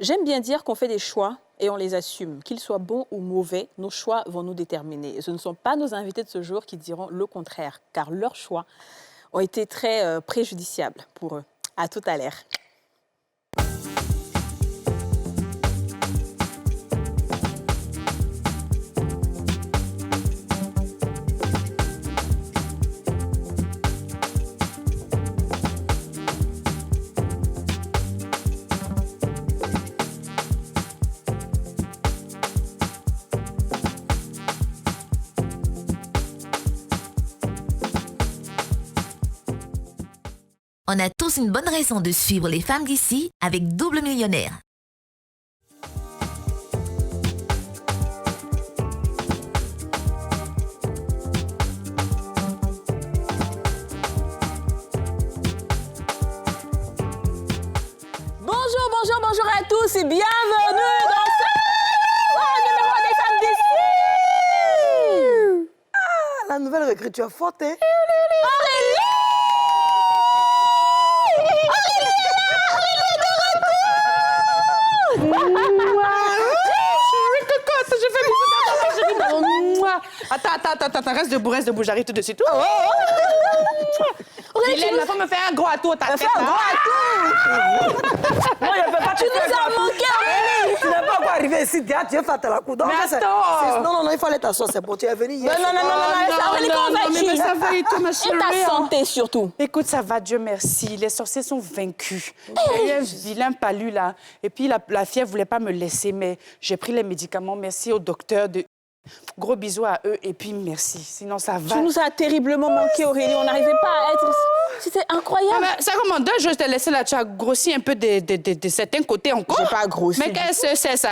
J'aime bien dire qu'on fait des choix et on les assume. Qu'ils soient bons ou mauvais, nos choix vont nous déterminer. Et ce ne sont pas nos invités de ce jour qui diront le contraire, car leurs choix ont été très préjudiciables pour eux. À tout à l'heure. On a tous une bonne raison de suivre les femmes d'ici avec Double Millionnaire. Bonjour à tous et bienvenue dans ce numéro des femmes d'ici. Ah, la nouvelle recrue, tu es forte, hein? Attends, reste debout, j'arrive tout de suite. Guylaine, il faut me faire un gros atout, ta tête. Non, il ne peut pas. Tu nous as manqué, Aurélie. Tu n'es pas encore arrivé ici, tu es faite à la cour. Mais attends. Non, il fallait t'asseoir, c'est bon, tu es venu hier. Non, mais ça va et tout, ma chérie. Et ta santé surtout. Écoute, ça va, Dieu merci. Les sorciers sont vaincus. Il y a eu un vilain palu, là. Et puis, la fièvre ne voulait pas me laisser, mais j'ai pris les médicaments. Merci au docteur. Gros bisous à eux et puis merci. Sinon, ça va. Tu nous as terriblement manqué, Aurélie. On n'arrivait pas à être... C'était incroyable. Ah, mais ça comment deux jours, je t'ai laissé là, tu as grossi un peu de certains côtés encore. J'ai pas grossi. Mais qu'est-ce que c'est ça?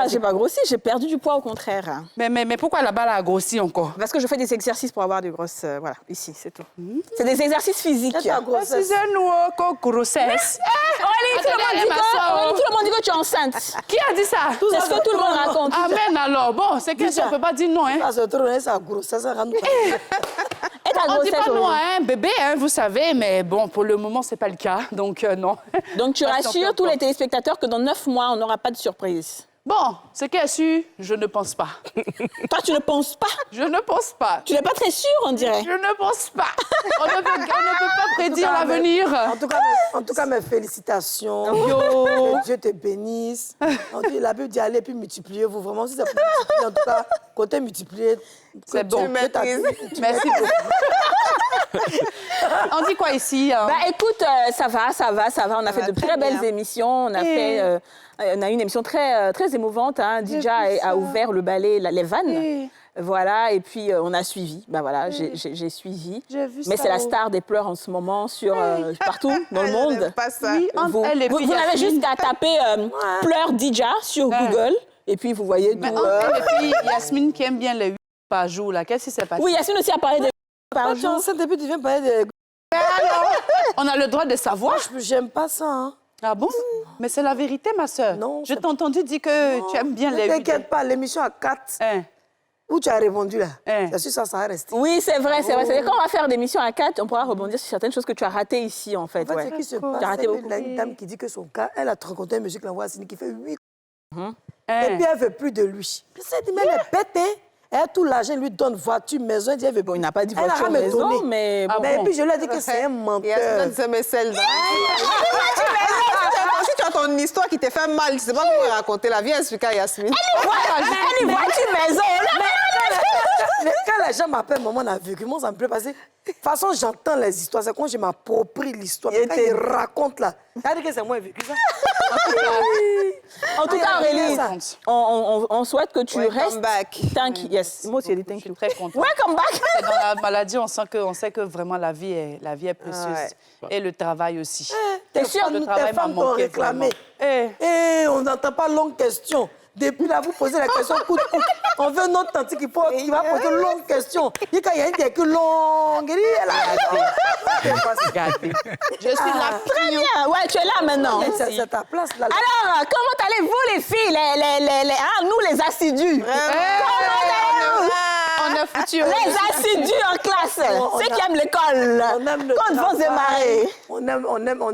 J'ai pas grossi, j'ai perdu du poids au contraire. Mais pourquoi là-bas, là, a grossi encore? Parce que je fais des exercices pour avoir des grosses... voilà, ici, c'est tout. C'est des exercices physiques. C'est un nouveau grossesse. Aurélie, tout le monde dit que tu es enceinte. Qui a dit ça? C'est ce que tout le monde raconte. Amen alors. Bon, c'est que ça ne peut pas dire non, hein? Ça se trouve, ça grossesse, ça rentre pas. Et ta On dit grossesse, pas non, Aurélie? hein, bébé, hein, vous savez, mais bon, pour le moment, c'est pas le cas, donc non. Donc tu rassures tous les téléspectateurs que dans 9 mois, on n'aura pas de surprise. Bon, ce qui est sûr, je ne pense pas. Toi, tu ne penses pas? Je ne pense pas. Tu n'es pas très sûre, on dirait. Je ne pense pas. On ne peut pas prédire l'avenir. En tout cas, mes félicitations. Yo. Que Dieu te bénisse. La Bible dit allez puis multipliez-vous. Vraiment, si c'est pour multiplier, en tout cas, côté multiplier, c'est bon. Merci beaucoup. On dit quoi ici? Hein? Bah écoute, ça va. On a fait de très belles émissions. On a fait... on a eu une émission très émouvante. Hein. DJ a ouvert le ballet Les Vannes. Voilà, et puis on a suivi. Ben voilà, j'ai suivi. Mais c'est la star des pleurs en ce moment partout dans le monde. Pas ça. Vous n'avez juste qu'à taper pleurs DJ sur Google. Et puis vous voyez tout. Et puis Yasmine qui aime bien les 8 par jour, là. Qu'est-ce qui s'est passé? Oui, Yasmine aussi a parlé de par jour. Depuis tu viens parler de... Alors, on a le droit de savoir. J'aime pas ça, hein. Ah bon? Mais c'est la vérité, ma soeur. Non. Je t'ai entendu dire que tu aimes bien les 8. Ne t'inquiète pas, l'émission à 4, où tu as répondu là, c'est sûr ça va rester. Oui, c'est vrai. C'est quand on va faire des émissions à 4, on pourra rebondir sur certaines choses que tu as ratées ici, en fait. En fait, ce qui se passe, Tu as raté beaucoup. il y a une dame qui dit que son cas, elle a rencontré un monsieur qui l'envoie à Sydney qui fait 8. Et puis elle veut plus de lui. Puis elle dit, mais elle est bête, hein? Elle a tout l'argent, lui donne voiture, maison, elle dit, elle veut... Bon, il n'a pas dit elle voiture, maison, mais... Ah, mais bon. Et puis je lui ai dit que c'est un menteur. Si tu as ton histoire qui te fait mal, tu sais pas comment raconter la vie, explique à Yasmine. Elle y voiture, maison, Quand les gens m'appellent maman, on a vécu, moi, ça me plaît passer. De toute façon, j'entends les histoires, c'est quand je m'approprie l'histoire. Quand ils racontent là, ça veut dire que c'est moi qui ai vécu ça. En tout cas, Aurélie, on souhaite que tu restes... Welcome back. Thank you. Yes, moi aussi, je dis thank you. Très contente. Welcome back. Dans la maladie, on sait que vraiment la vie est précieuse. Et le travail aussi. T'es sûr, tes femmes t'ont réclamé. On n'entend pas longue question. Depuis là, vous posez la question coup de coup. On veut notre tante qui va poser une longue question. Il y a une qui est longue. Je suis là. Très bien. Ouais, tu es là maintenant. C'est ta place là. Alors, comment allez-vous les filles, nous les assidus? On est foutu. Les assidus en classe, ceux qui aiment l'école, On aime le quand vont travail, démarrer. on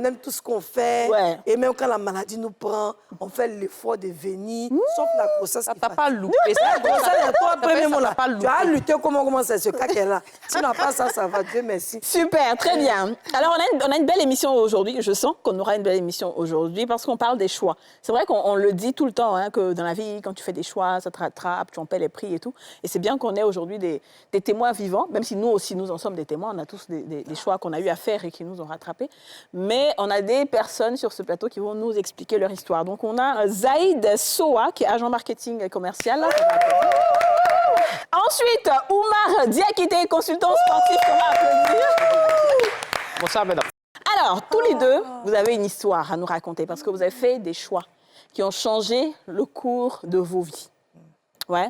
aime tout ce qu'on fait. Ouais. Et même quand la maladie nous prend, on fait l'effort de venir, sauf la grossesse. Ça qui t'a fatigue. pas loupé. La grossesse, toi, premier mot, là, pas tu as lutté comment c'est ce cas qu'elle a. Sinon, pas ça, ça va. Dieu merci. Super, très bien. Alors, on a une belle émission aujourd'hui. Je sens qu'on aura une belle émission aujourd'hui parce qu'on parle des choix. C'est vrai qu'on le dit tout le temps, hein, que dans la vie, quand tu fais des choix, ça te rattrape, tu en paies les prix et tout. Et c'est bien qu'on ait aujourd'hui des témoins vivants, même si nous aussi, nous en sommes des témoins. On a tous des choix qu'on a eu à faire et qui nous ont rattrapés. Mais on a des personnes sur ce plateau qui vont nous expliquer leur histoire. Donc, on a Zaïd Soa, qui est agent marketing et commercial. Ensuite, Oumar Diakité, consultant sportif, qu'on va applaudir. Bonsoir, mesdames. Alors, tous les deux, vous avez une histoire à nous raconter parce que vous avez fait des choix qui ont changé le cours de vos vies. Ouais.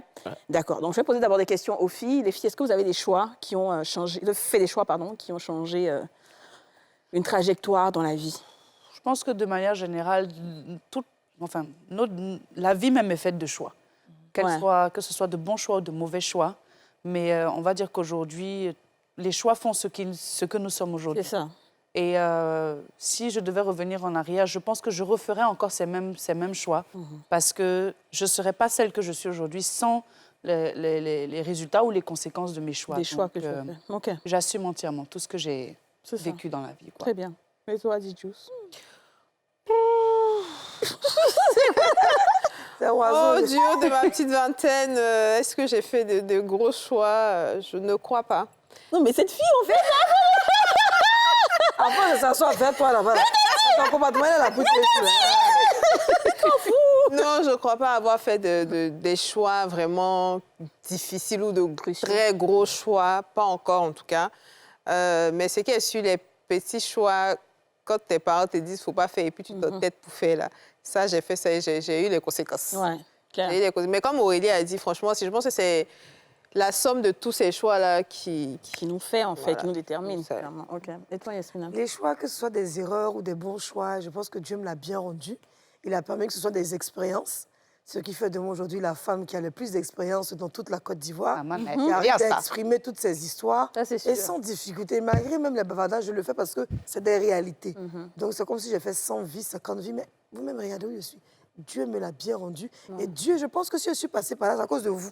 D'accord. Donc, je vais poser d'abord des questions aux filles. Les filles, est-ce que vous avez des choix qui ont changé, qui ont changé une trajectoire dans la vie? Je pense que de manière générale, la vie même est faite de choix. Que ce soit de bons choix ou de mauvais choix. Mais on va dire qu'aujourd'hui, les choix font ce que nous sommes aujourd'hui. C'est ça. Et si je devais revenir en arrière, je pense que je referais encore ces mêmes choix parce que je ne serais pas celle que je suis aujourd'hui sans les résultats ou les conséquences de mes choix. Des choix que je fais. OK. J'assume entièrement tout ce que j'ai vécu dans la vie. Quoi. Très bien. Et toi, Didjous? C'est Oh oiseau. Dieu, de ma petite vingtaine, est-ce que j'ai fait de gros choix? Je ne crois pas. Non, mais cette fille, en fait, Après, ça s'assoit vers toi là-bas. Ton comportement, elle a poussé. Non, je ne crois pas avoir fait des choix vraiment difficiles ou de très gros choix. Pas encore, en tout cas. Mais ce qui est sur les petits choix, quand tes parents te disent qu'il ne faut pas faire et puis tu t'entêtes pour faire, là. Ça, j'ai fait ça et j'ai eu les conséquences. Ouais, clair. J'ai eu les conséquences. Mais comme Aurélie a dit, franchement, je pense que c'est la somme de tous ces choix-là qui nous fait, en fait, Voilà. qui nous détermine, Ça. clairement. OK. Et toi, Yasmina? Les choix, que ce soit des erreurs ou des bons choix, je pense que Dieu me l'a bien rendu. Il a permis que ce soit des expériences. Ce qui fait de moi aujourd'hui la femme qui a le plus d'expérience dans toute la Côte d'Ivoire. Qui Bien arrive ça. à exprimer toutes ces histoires. Ça, c'est sûr. Et sans difficulté. Malgré même les bavardages, je le fais parce que c'est des réalités. Donc c'est comme si j'ai fait 100 vies, 50 vies. Mais vous-même, regardez où je suis. Dieu me l'a bien rendu. Et Dieu, je pense que si je suis passée par là, c'est à cause de vous.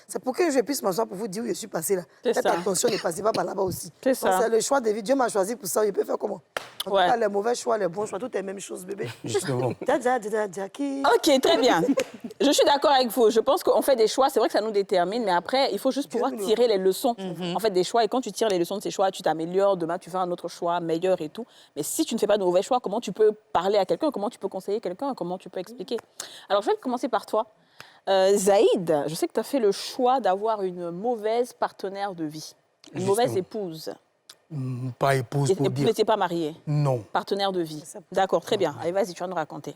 C'est pour que je puisse m'asseoir pour vous dire où je suis passée là. C'est Faites ça. attention, ne passez pas par là-bas aussi. C'est Donc, ça. c'est le choix de vie. Dieu m'a choisi pour ça. Je peux faire comment? En Ouais. tout cas, les mauvais choix, les bons choix, tout est la même chose, bébé. Justement. OK, très bien. Je suis d'accord avec vous. Je pense qu'on fait des choix. C'est vrai que ça nous détermine, mais après, il faut juste pouvoir nous le tirer les leçons, en fait, des choix. Et quand tu tires les leçons de ces choix, tu t'améliores. Demain, tu fais un autre choix meilleur et tout. Mais si tu ne fais pas de mauvais choix, comment tu peux parler à quelqu'un? Comment tu peux conseiller quelqu'un? Comment tu peux expliquer? Alors, je vais commencer par toi. Zaïd, je sais que tu as fait le choix d'avoir une mauvaise partenaire de vie, une mauvaise Justement. épouse. Pas épouse Et pour vous dire. n'étiez pas marié, Non. partenaire de vie. D'accord, très bien. Allez, vas-y, tu vas nous raconter.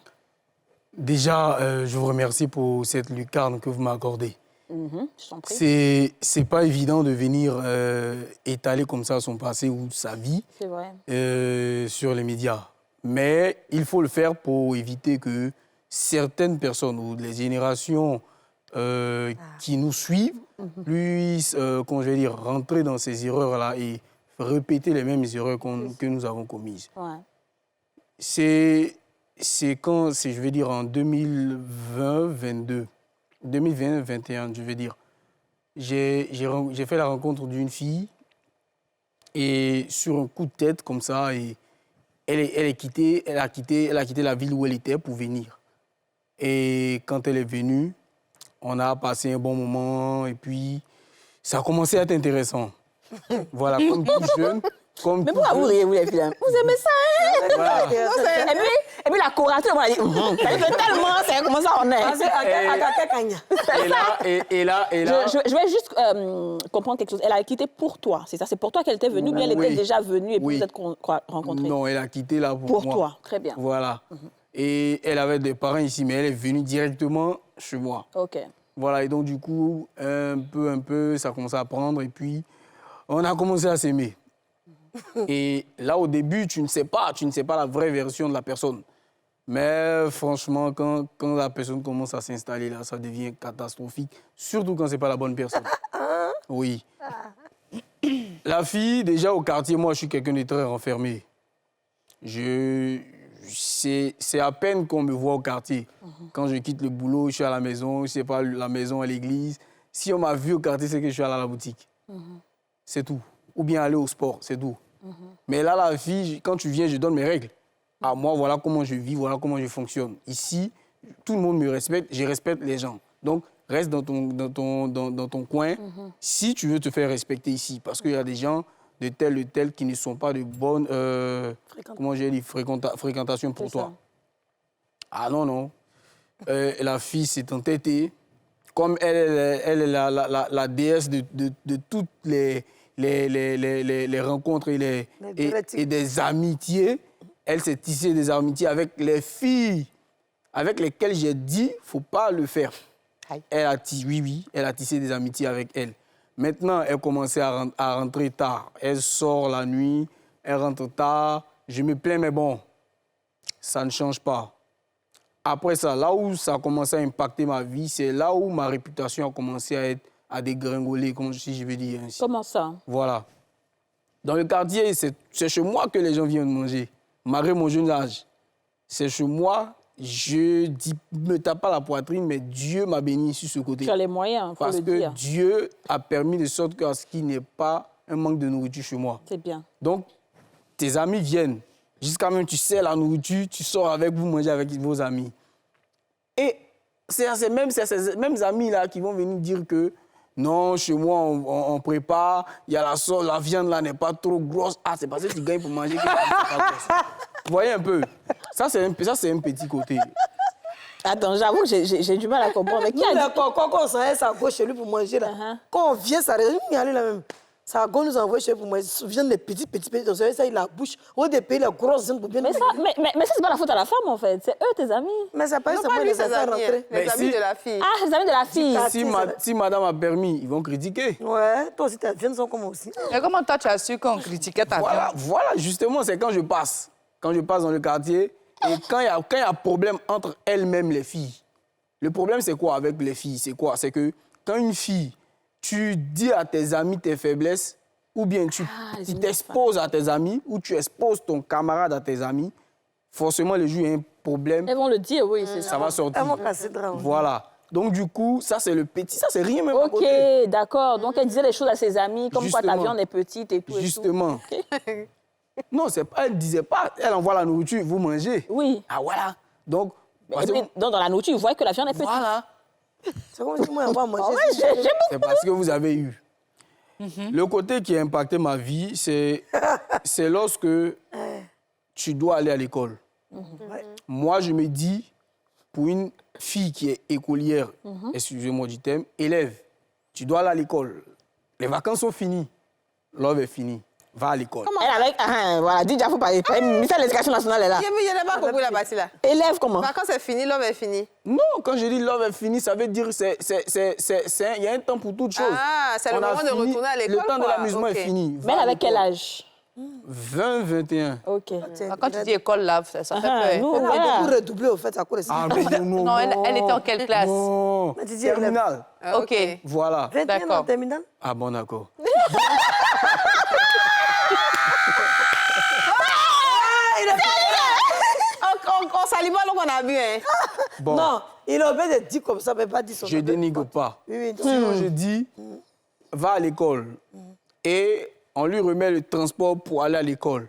Déjà, je vous remercie pour cette lucarne que vous m'accordez. Je t'en prie. C'est pas évident de venir étaler comme ça son passé ou sa vie C'est vrai. sur les médias. Mais il faut le faire pour éviter que certaines personnes ou les générations qui nous suivent puissent, comment je vais dire, rentrer dans ces erreurs-là et répéter les mêmes erreurs que nous avons commises. Ouais. C'est quand, je vais dire, en 2020-22, 2020-21, je vais dire, j'ai fait la rencontre d'une fille et sur un coup de tête comme ça, et elle a quitté la ville où elle était pour venir. Et quand elle est venue, on a passé un bon moment et puis ça a commencé à être intéressant. Voilà, comme tout jeune. Mais pourquoi vous riez, vous les filles? Vous aimez ça, hein? Voilà. Et puis la corature, on va dire, ça fait tellement, c'est comment ça on est. Et là, Je vais juste comprendre quelque chose. Elle a quitté pour toi, c'est ça? C'est pour toi qu'elle était venue, ou bien elle était Oui. déjà venue et puis Oui. vous êtes rencontrés? Non, elle a quitté là Pour moi. toi, très bien. Voilà. Et elle avait des parents ici, mais elle est venue directement chez moi. OK. Voilà, et donc du coup, un peu, ça a commencé à prendre et puis on a commencé à s'aimer. Et là, au début, tu ne sais pas la vraie version de la personne. Mais franchement, quand la personne commence à s'installer, là, ça devient catastrophique, surtout quand ce n'est pas la bonne personne. Oui. La fille, déjà au quartier, moi, je suis quelqu'un de très renfermé. C'est à peine qu'on me voit au quartier. Quand je quitte le boulot, je suis à la maison, je sais pas, la maison à l'église. Si on m'a vu au quartier, c'est que je suis allé à la boutique. C'est tout. Ou bien aller au sport, c'est tout. Mais là, la fille, quand tu viens, je donne mes règles. À moi, voilà comment je vis, voilà comment je fonctionne. Ici, tout le monde me respecte, je respecte les gens. Donc, reste dans ton coin si tu veux te faire respecter ici. Parce qu'il y a des gens de tel qui ne sont pas de bonne comment j'ai dit, fréquentation pour toi. Ah non, non. La fille s'est entêtée. Comme elle est la déesse de toutes les rencontres et des amitiés, elle s'est tissée des amitiés avec les filles avec lesquelles j'ai dit, il ne faut pas le faire. Elle a tissé des amitiés avec elle. Maintenant, elle commençait à rentrer tard. Elle sort la nuit, elle rentre tard. Je me plains, mais bon, ça ne change pas. Après ça, là où ça a commencé à impacter ma vie, c'est là où ma réputation a commencé à dégringoler, si je veux dire ainsi. Comment ça? Voilà. Dans le quartier, c'est chez moi que les gens viennent manger. Malgré mon jeune âge, c'est chez moi. Je me tape pas la poitrine, mais Dieu m'a béni sur ce côté. Tu as les moyens, il faut le dire. Parce que Dieu a permis de sorte qu'à ce qu'il n'y ait pas un manque de nourriture chez moi. C'est bien. Donc, tes amis viennent. Jusqu'à même, tu sais la nourriture, tu sors avec, vous mangez avec vos amis. Et c'est ces mêmes amis-là qui vont venir dire que non, chez moi, on prépare, il y a la viande là n'est pas trop grosse. Ah, c'est parce que tu gagnes pour manger que la viande n'est pas grosse. Vous voyez un peu? Ça, c'est un petit côté. Attends, j'avoue, j'ai du mal à comprendre. Mais qui a dit... Quand on s'en est à gauche chez lui pour manger, là, quand on vient, ça reste, il y a là même. Ça a nous envoie chez lui pour manger. Viennent les petits, on se ça, il la bouche. Au début, les grosses viandes pour bien. Mais ça, c'est pas la faute à la femme, en fait. C'est eux, tes amis. Mais ça pas Non, seulement pas lui, les ses affaires amis, rentrées. les amis de la fille. Ah, les amis de la fille. Si madame a permis, ils vont critiquer. Ouais, toi aussi, tes viandes sont comme moi aussi. Et comment toi, tu as su qu'on critiquait ta viande? Voilà, justement, c'est quand je passe. Quand je passe dans le quartier, et quand il y a problème entre elles-mêmes, les filles. Le problème, c'est quoi avec les filles? C'est quoi? C'est que quand une fille, tu dis à tes amis tes faiblesses, ou bien tu t'exposes à tes amis, ou tu exposes ton camarade à tes amis, forcément, le jour, il y a un problème. Elles vont le dire, oui, c'est ça. Ça va sortir. Elles vont casser de drame. Voilà. Donc, du coup, ça, c'est le petit. Ça, c'est rien même à Ok, côté. d'accord. Donc, elle disait les choses à ses amis, comme quoi ta Justement. viande est petite et tout. Justement. Non, elle ne disait pas. Elle envoie la nourriture, vous mangez. Oui. Ah, voilà. Donc, Et puis, dans la nourriture, vous voyez que la viande est petite. voilà. C'est comme si moi, on va manger. C'est parce que vous avez eu. Le côté qui a impacté ma vie, c'est lorsque tu dois aller à l'école. Moi, je me dis, pour une fille qui est écolière, excusez-moi du terme, élève, tu dois aller à l'école. Les vacances sont finies. L'œuvre est finie. Va à l'école. Elle avec... voilà, dis déjà, faut pas... Le ministère de l'Éducation nationale est là. Je n'ai pas compris la partie là. Élève comment? Quand c'est fini, l'homme est fini. Non, quand je dis l'œuvre est finie, ça veut dire il y a un temps pour toute chose. Ah, c'est le On a moment de fini, retourner à l'école. Le temps de l'amusement est fini. Mais elle avec quel âge? 20, 21. Ok. Quand tu dis école, là, ça fait nous, peur. On a voilà. beaucoup redoublé, au fait, à cause de ça. Ah, non, Non, elle était en quelle classe? Non, Mais tu dis terminale. OK. Voilà. 21 ans D'accord. en terminale. Ah bon, d'accord. On s'alimente alors qu'on a bu. Hein. Bon, Non, il a bien dit comme ça, mais pas dit son je dénigre pas. Oui, oui. Sinon, je dis, va à l'école. Et on lui remet le transport pour aller à l'école.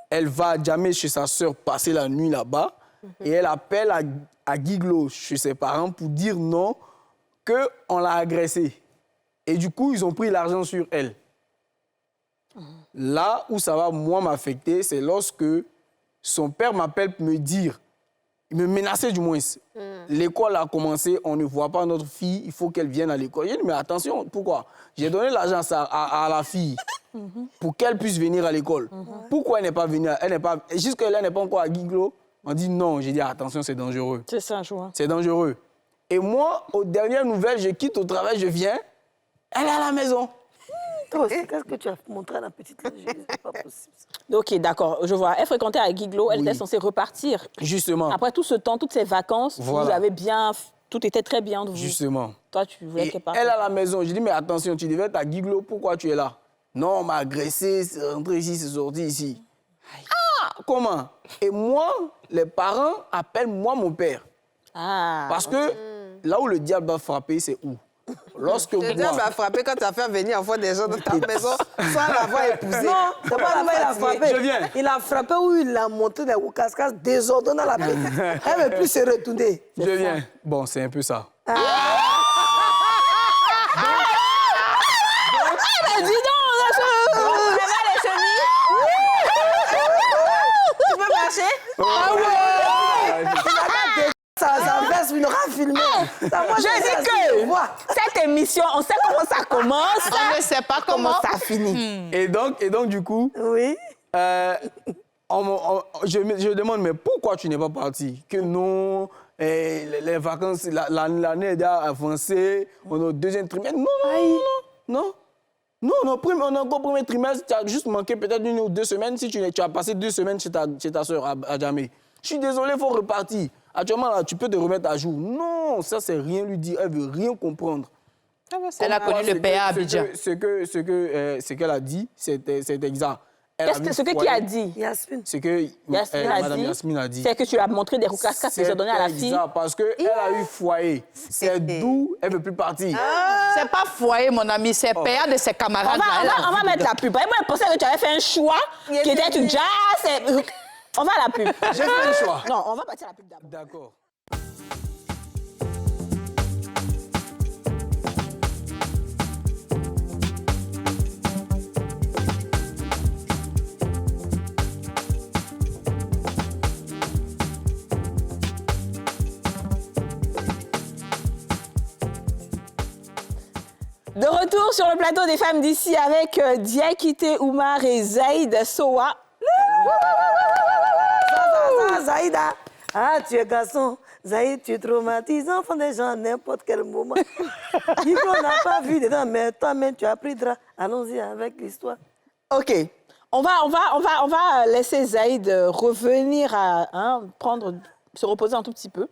Elle va jamais chez sa sœur passer la nuit là-bas. Et elle appelle à Guiglo chez ses parents pour dire non, qu'on l'a agressée. Et du coup, ils ont pris l'argent sur elle. Là où ça va, moi, m'affecter, c'est lorsque son père m'appelle pour me dire, me menacer du moins. L'école a commencé, on ne voit pas notre fille, il faut qu'elle vienne à l'école. J'ai dit, mais attention, pourquoi? J'ai donné l'argent à la fille pour qu'elle puisse venir à l'école. Pourquoi elle n'est pas venue? Jusque-là, elle n'est pas encore à Guiglo. On dit non. J'ai dit, attention, c'est dangereux. C'est ça, je vois. C'est dangereux. Et moi, aux dernières nouvelles, je quitte au travail, je viens, elle est à la maison. Toi aussi, qu'est-ce que tu as montré à la petite là? C'est pas possible. Ok, d'accord, je vois. Elle fréquentait à Guiglo, elle était censée repartir. Justement. Après tout ce temps, toutes ces vacances, Voilà. vous avez bien... Tout était très bien de vous. Justement. toi, tu voulais qu'elle parte. Elle à la maison. Je dis, mais attention, tu devais être à Guiglo, pourquoi tu es là? Non, on m'a agressé, c'est rentré ici, c'est sorti ici. Ah, comment? Et moi, les parents appellent moi mon père. Ah. Parce que là où le diable va frapper, c'est où? Lorsque Le diable va frapper quand tu as fait venir en fois des gens dans ta maison sans l'avoir épousé. Non, c'est pas là-bas il a frappé. Je viens. Il a frappé où il a monté des cascades désordonnées à la petite. Elle ne veut plus se retourner. je viens. Bon, c'est un peu ça. Mais dis donc, les chevilles. Tu peux marcher? Ah ouais! Ça verse une filmée. Je dis que cette émission, on sait comment ça commence. On ne sait pas comment. ça finit. Et donc, du coup, Oui. je demande, mais pourquoi tu n'es pas parti? Que non, les vacances, l'année est déjà avancée, on est au deuxième trimestre. Non, on a encore premier trimestre, tu as juste manqué peut-être 1 ou 2 semaines si tu as passé 2 semaines chez ta soeur à Djamé. Je suis désolé, il faut repartir. Actuellement, là, tu peux te remettre à jour. Non, ça, c'est rien lui dire. Elle veut rien comprendre. Elle a connu le père à Abidjan. Ce qu'elle a dit, c'est exact. Ce que qui a dit? Yasmine. Ce que Madame Yasmine a dit. C'est que tu as montré des roucascas que tu as donné à la fille. Exact, parce qu'elle a eu foyer. C'est d'où elle ne veut plus partir. C'est pas foyer, mon ami, c'est père de ses camarades. On va mettre la pub. Moi, je pensais que tu avais fait un choix qui était une jazz. On va à la pub. J'ai fait le choix. Non, on va partir à la pub d'abord. D'accord. De retour sur le plateau des femmes d'ici avec Diakité Oumar et Zaïd Sowa. Zaïda. Ah, tu es garçon. Zaïd, tu traumatises enfant des gens à n'importe quel moment. Nico n'a pas vu dedans, mais toi-même, tu as pris drap. Allons-y avec l'histoire. OK. On va laisser Zaïd revenir à se reposer un tout petit peu.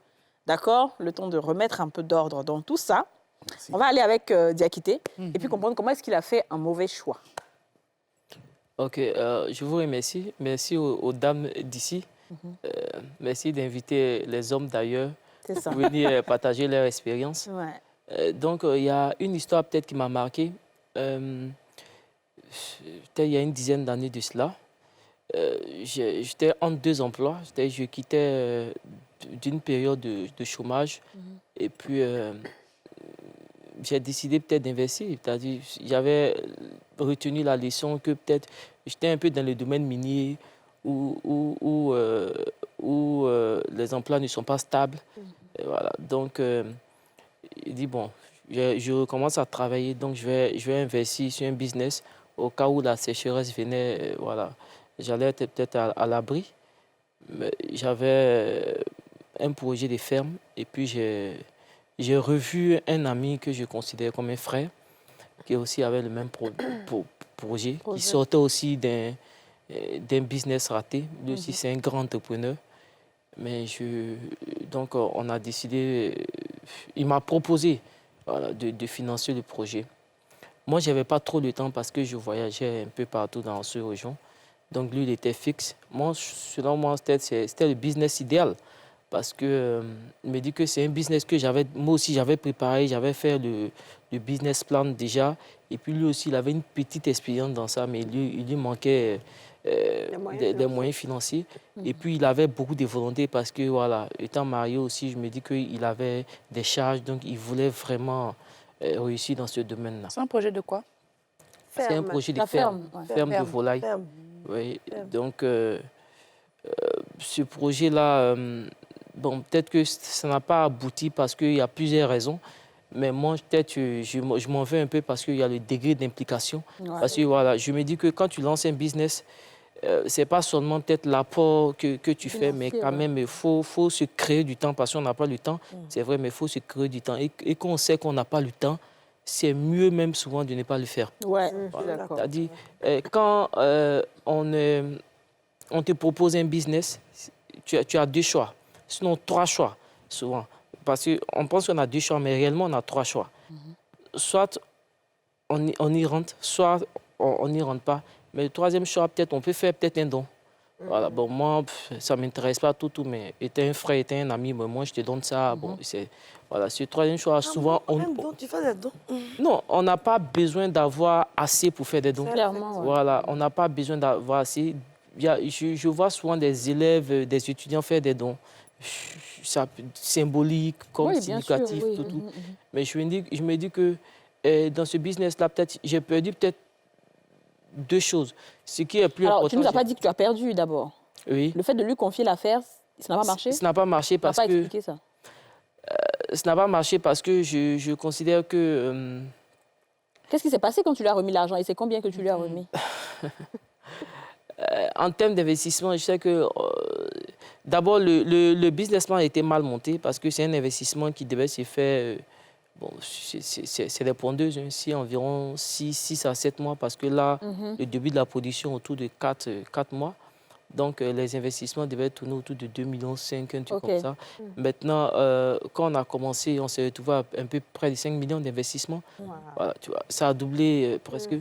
D'accord? Le temps de remettre un peu d'ordre dans tout ça. Merci. On va aller avec Diakité et puis comprendre comment est-ce qu'il a fait un mauvais choix. Ok, je vous remercie. Merci aux dames d'ici. Merci d'inviter les hommes d'ailleurs pour venir partager leur expérience. Ouais. Donc, il y a une histoire peut-être qui m'a marqué. Peut-être il y a une dizaine d'années de cela. J'étais entre 2 emplois. Je quittais d'une période de chômage. Et puis, j'ai décidé peut-être d'investir. C'est-à-dire, j'avais retenu la leçon que peut-être j'étais un peu dans le domaine minier où les emplois ne sont pas stables. Et voilà. Donc, il dit, bon, je recommence à travailler, donc je vais investir sur un business au cas où la sécheresse venait. Voilà. J'allais être peut-être à l'abri. J'avais un projet de ferme et puis j'ai revu un ami que je considère comme un frère, qui aussi avait le même projet, qui sortait aussi d'un business raté. Lui aussi, c'est un grand entrepreneur. Mais donc, on a décidé, il m'a proposé de financer le projet. Moi, je n'avais pas trop de temps parce que je voyageais un peu partout dans ce région. Donc, lui, il était fixe. Moi, selon moi, c'était le business idéal. Parce que il me dit que c'est un business que moi aussi j'avais préparé, j'avais fait le business plan déjà. Et puis lui aussi, il avait une petite expérience dans ça, mais il lui manquait des moyens financiers. Et puis il avait beaucoup de volonté parce que, voilà, étant marié aussi, je me dis qu'il avait des charges, donc il voulait vraiment réussir dans ce domaine-là. C'est un projet de quoi? C'est un projet de ferme de volaille. Oui. Donc, ce projet-là... bon, peut-être que ça n'a pas abouti parce qu'il y a plusieurs raisons. Mais moi, peut-être, je m'en veux un peu parce qu'il y a le degré d'implication. Ouais. Parce que, voilà, je me dis que quand tu lances un business, ce n'est pas seulement peut-être l'apport que tu fais, mais quand même, il faut se créer du temps parce qu'on n'a pas le temps. C'est vrai, mais il faut se créer du temps. Et quand on sait qu'on n'a pas le temps, c'est mieux même souvent de ne pas le faire. Oui, voilà. D'accord. C'est-à-dire, quand on te propose un business, tu as 2 choix. Sinon, 3 choix, souvent. parce qu'on pense qu'on a 2 choix, mais réellement, on a 3 choix. Soit on y rentre, soit on n'y rentre pas. Mais le 3e choix, peut-être, on peut faire peut-être un don. Voilà, bon, moi, ça ne m'intéresse pas tout, mais étant un frère, étant un ami, moi, je te donne ça. Bon, voilà, c'est le 3e choix. Souvent, Tu fais des dons? non, on n'a pas besoin d'avoir assez pour faire des dons. Clairement, ouais. Voilà, on n'a pas besoin d'avoir assez. Je vois souvent des élèves, des étudiants faire des dons. Ça, symbolique, comme Oui, bien sûr, significatif, oui. tout. Mais je me dis que dans ce business-là, peut-être, j'ai perdu peut-être 2 choses. Ce qui est plus Alors, important... tu ne nous as pas dit que tu as perdu d'abord. Oui. Le fait de lui confier l'affaire, ça n'a pas marché? Ça n'a pas marché parce Tu n'as pas que... expliqué ça. Ça n'a pas marché parce que je considère que... Qu'est-ce qui s'est passé quand tu lui as remis l'argent? Et c'est combien que tu lui as remis? En termes d'investissement, je sais que d'abord, le business plan a été mal monté parce que c'est un investissement qui devait se faire... bon, c'est des pondeuses, ici, environ 6 à 7 mois parce que là, le début de la production autour de 4 mois. Donc, les investissements devaient tourner autour de 2,5 millions, un truc comme ça. Maintenant, quand on a commencé, on s'est retrouvé à un peu près de 5 millions d'investissements. Voilà, tu vois, ça a doublé presque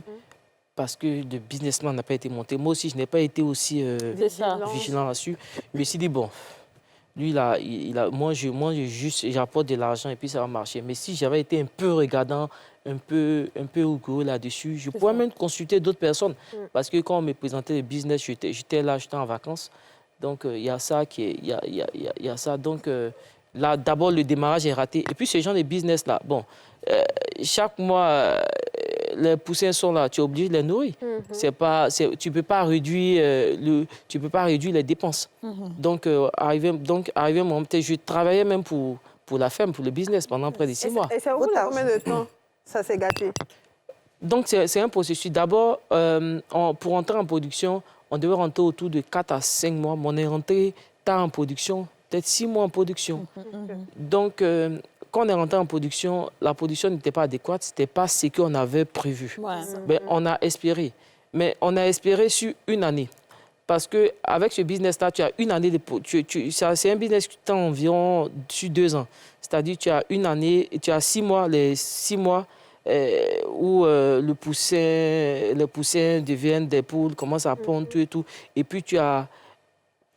parce que le businessman n'a pas été monté. Moi aussi, je n'ai pas été aussi vigilant là-dessus. Je me suis dit, bon, lui, moi, j'apporte de l'argent et puis ça va marcher. Mais si j'avais été un peu regardant, un peu rigoureux là-dessus, je pourrais même consulter d'autres personnes. Parce que quand on me présentait le business, j'étais là, j'étais en vacances. Donc, il y a ça il y a ça. Donc, là, d'abord, le démarrage est raté. Et puis, ce genre de business-là, bon, chaque mois, les poussins sont là, tu es obligé de les nourrir. Tu ne peux pas réduire les dépenses. Donc, arrivé un moment, je travaillais même pour la ferme, pour le business pendant près de 6 mois. Et ça vous a combien de temps ça s'est gâté? Donc, c'est un processus. D'abord, pour entrer en production, on devait rentrer autour de 4 à 5 mois. Mais on est rentré tard en production, peut-être 6 mois en production. Donc, quand on est rentré en production, la production n'était pas adéquate, ce n'était pas ce qu'on avait prévu. Ben, on a espéré. Mais on a espéré sur une année. Parce qu'avec ce business-là, tu as une année de... c'est un business qui tend environ sur 2 ans. C'est-à-dire tu as une année, tu as 6 mois, les 6 mois où les poussins deviennent des poules, commencent à pondre, tout et tout. Et puis tu as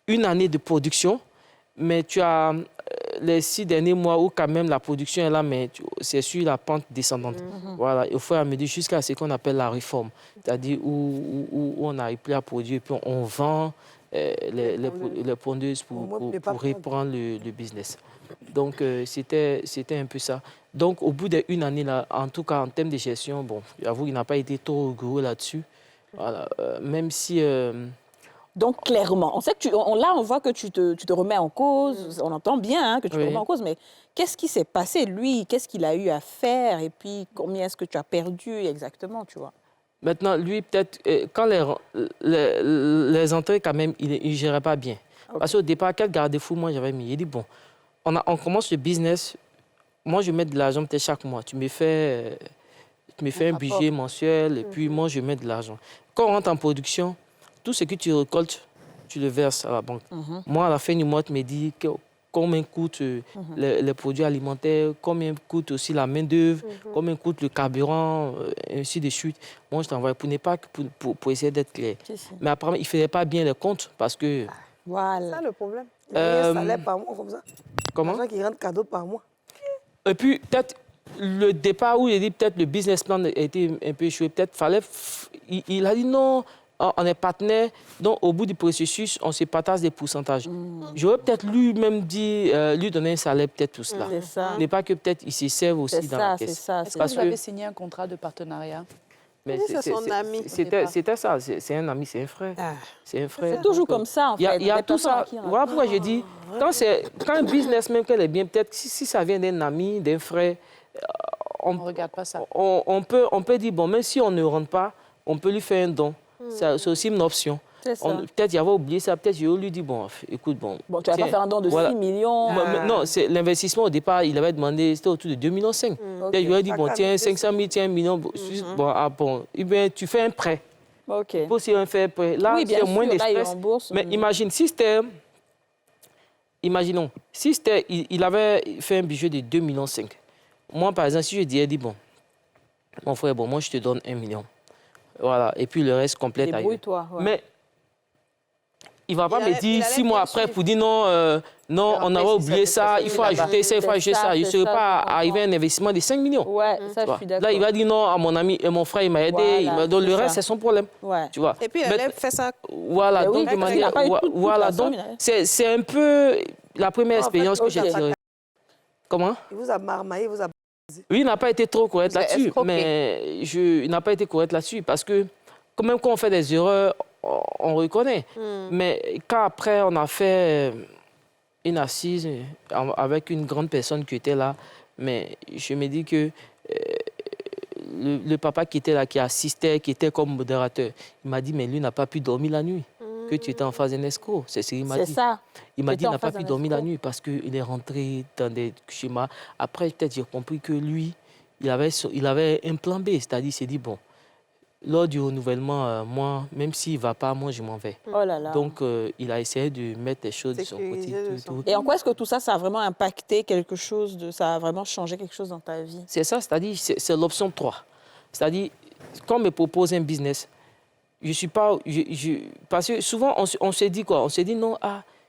une année de production, mais tu as les 6 derniers mois où quand même la production est là, mais c'est sur la pente descendante. Voilà, il faut amener jusqu'à ce qu'on appelle la réforme, c'est-à-dire où on n'arrive plus à produire, et puis on vend les pondeuses pour reprendre le business. Donc, c'était un peu ça. Donc, au bout d'une année, là, en tout cas, en termes de gestion, bon, j'avoue, il n'a pas été trop rigoureux là-dessus. Voilà, même si... Donc, clairement, on sait que là, on voit que tu te remets en cause. On entend bien que tu te remets en cause, mais qu'est-ce qui s'est passé, lui? Qu'est-ce qu'il a eu à faire? Et puis, combien est-ce que tu as perdu exactement, tu vois? Maintenant, lui, peut-être, quand les entrées, quand même, il ne gérait pas bien. Parce qu'au départ, quel garde-fou, moi, j'avais mis? Il dit, bon, on commence le business, moi, je mets de l'argent peut-être chaque mois. Tu me fais un budget mensuel, et puis moi, je mets de l'argent. Quand on rentre en production, tout ce que tu récoltes, tu le verses à la banque. Moi, à la fin du mois, tu me dis combien coûtent les produits alimentaires, combien coûte aussi la main-d'œuvre, combien coûte le carburant, ainsi de suite. Moi, je t'envoie pour essayer d'être clair. Mais après, il ne faisait pas bien les comptes parce que... Voilà. C'est ça le problème. Il y a un salaire par mois comme ça. Comment? L'argent qui rentre cadeau par mois. Et puis, peut-être, le départ où il a dit peut-être le business plan a été un peu échoué, peut-être il a dit non... On est partenaires, donc au bout du processus, on se partage des pourcentages. J'aurais peut-être lui-même dit, lui donner un salaire peut-être pour cela. C'est ça. Mais pas que peut-être il se serve aussi dans la caisse. Est-ce que vous avez signé un contrat de partenariat? Mais c'est son ami. C'était ça, c'est un ami, c'est un frère. C'est un frère. C'est toujours comme ça, en fait. Il y a tout ça. Voilà pourquoi j'ai dit, quand un business, même qu'elle est bien, peut-être si ça vient d'un ami, d'un frère, on ne regarde pas ça. On peut dire, bon, même si on ne rentre pas, on peut lui faire un don. C'est aussi une option. Peut-être il avait oublié ça, peut-être je lui dis, bon, écoute, bon... Bon, tu vas pas faire un don de 6 millions. Non, l'investissement au départ, il avait demandé, c'était autour de 2,5 millions. Peut-être je lui ai dit, bon, tiens, 500 000, tiens, 1 million. Bon, eh bien, tu fais un prêt. OK. Il faut aussi faire un prêt. Là, oui, bien c'est sûr, moins de là, il stress. rembourse. Mais imagine, si c'était... imaginons, si il avait fait un budget de 2,5 millions. Moi, par exemple, si je disais, bon, mon frère, bon, moi, je te donne 1 million. Voilà, et puis le reste complète ailleurs. Débrouille-toi. Ouais. Mais il ne va pas me dire 6 mois après pour dire non, non, on avait oublié ça, il faut ajouter ça, il faut ajouter ça. Je ne serais pas arrivé à un investissement de 5 millions. Ouais, ça, je suis d'accord. Là, il va dire non à mon ami, et mon frère, il m'a aidé, il m'a donné le reste, c'est son problème. Ouais. Tu vois. Et puis, elle fait ça. Voilà, Mais donc, oui, de manière, il n'a pas eu toute voilà, la donc, somme, c'est un peu la première expérience que j'ai tirée. Comment? Il vous a marmaillé, il vous a... Oui, il n'a pas été trop correct Vous avez là-dessus, escroqué. mais il n'a pas été correct là-dessus parce que quand même quand on fait des erreurs, on reconnaît. Mais quand après on a fait une assise avec une grande personne qui était là, mais je me dis que le papa qui était là, qui assistait, qui était comme modérateur, il m'a dit, mais lui n'a pas pu dormir la nuit, que tu étais en phase d'un escroc. C'est ce qu'il m'a dit. C'est ça. Il m'a Tu dit étais qu'il en n'a pas phase pu d'un dormir la escroc. nuit parce qu'il est rentré dans des schémas. Après, peut-être j'ai compris que lui, il avait un plan B, c'est-à-dire il s'est dit, bon, lors du renouvellement, moi, même s'il ne va pas, moi, je m'en vais. Oh là là. Donc, il a essayé de mettre les choses de son côté. Sécuriser de tout. Et en quoi est-ce que tout ça, ça a vraiment impacté quelque chose, ça a vraiment changé quelque chose dans ta vie? C'est ça, c'est-à-dire, c'est l'option 3. C'est-à-dire, quand on me propose un business, je suis pas... parce que souvent, on se dit quoi? On se dit, non,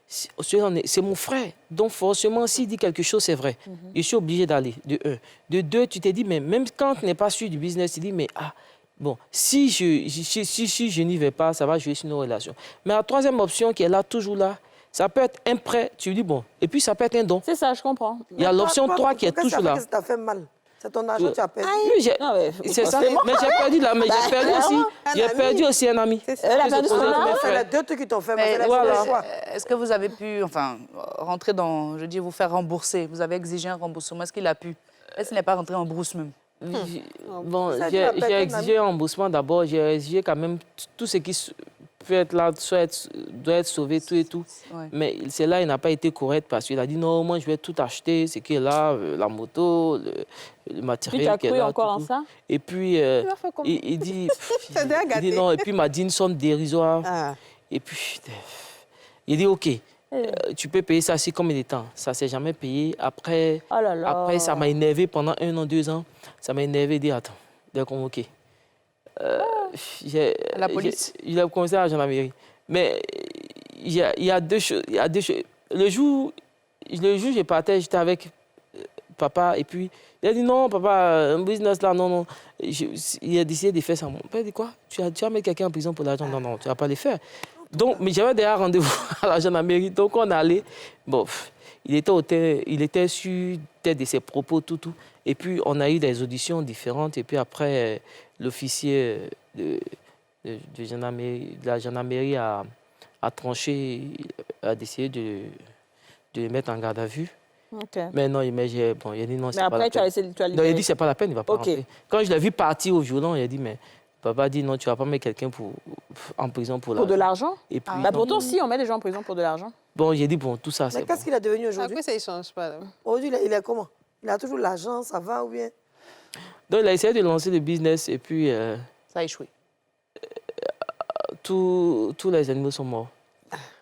c'est mon frère. Donc, forcément, s'il dit quelque chose, c'est vrai. Je suis obligé d'aller, de un. De deux, tu te dis, mais même quand tu n'es pas sûr du business, tu te dis, mais bon, si je n'y vais pas, ça va jouer sur nos relations. Mais la troisième option qui est là, toujours là, ça peut être un prêt, tu dis, bon, et puis ça peut être un don. C'est ça, je comprends. Il y a l'option 3 qui est toujours là. Qu'est-ce que ça fait mal? C'est ton argent que tu as perdu. Oui, Non, mais c'est ça, forcément. mais j'ai perdu là, mais j'ai perdu aussi. J'ai ami. perdu aussi un ami. Elle a perdu son argent. C'est les deux trucs qui t'ont fait mal. Mais C'est voilà. le choix. Est-ce que vous avez pu, enfin, rentrer dans, je dis, vous faire rembourser? Vous avez exigé un remboursement. Est-ce qu'il a pu? Est-ce qu'il n'est pas rentré en brousse même? Bon, Ça, tu l'appelles j'ai un exigé un remboursement d'abord. J'ai exigé quand même tout ce qui peut être là, doit être sauvé, tout et tout. Ouais. Mais c'est là, il n'a pas été correct parce qu'il a dit non, moi je vais tout acheter, ce qui est là, la moto, le Puis matériel tu as qui est cru là. encore tout, en ça? Et puis, vas faire comment? il dit, T'as déjà il gâté. dit non, et puis il m'a dit une somme dérisoire. Ah. Et puis, il dit ok, tu peux payer ça aussi combien de temps? Ça ne s'est jamais payé. Après, Oh là là. après, ça m'a énervé pendant 1 an, 2 ans. Ça m'a énervé, il dit attends, d'accord, ok. La police? Il a commencé à la gendarmerie. Mais il y a deux choses. Le jour je partais, j'étais avec papa et puis il a dit non, papa, un business là, non, non. Il a décidé de faire ça. Mon père dit quoi? Tu vas mettre quelqu'un en prison pour l'argent? Non, non, tu ne vas pas le faire. Donc, mais j'avais déjà rendez-vous à la gendarmerie. Donc, on est allé. Bon, il était sûr de ses propos, tout. Et puis, on a eu des auditions différentes. Et puis après, l'officier de la gendarmerie a tranché, a décidé de le mettre en garde à vue. Ok. Mais non, il a dit non, c'est Mais pas la après, tu as peine. laissé, tu as Non, il a libéré. dit c'est pas la peine, il va pas Ok. rentrer. Quand je l'ai vu partir au violon, il a dit mais papa a dit non, tu vas pas mettre quelqu'un en prison pour Pour de l'argent? Et puis Bah non. pourtant, si, on met des gens en prison pour de l'argent. Bon, j'ai dit bon, tout ça Mais c'est qu'est-ce bon. qu'il est devenu aujourd'hui? Après, ça, il ne change pas. Là. Aujourd'hui, il est comment? Il a toujours l'argent, ça va ou bien? Donc il a essayé de lancer le business et puis Ça a échoué. tous les animaux sont morts.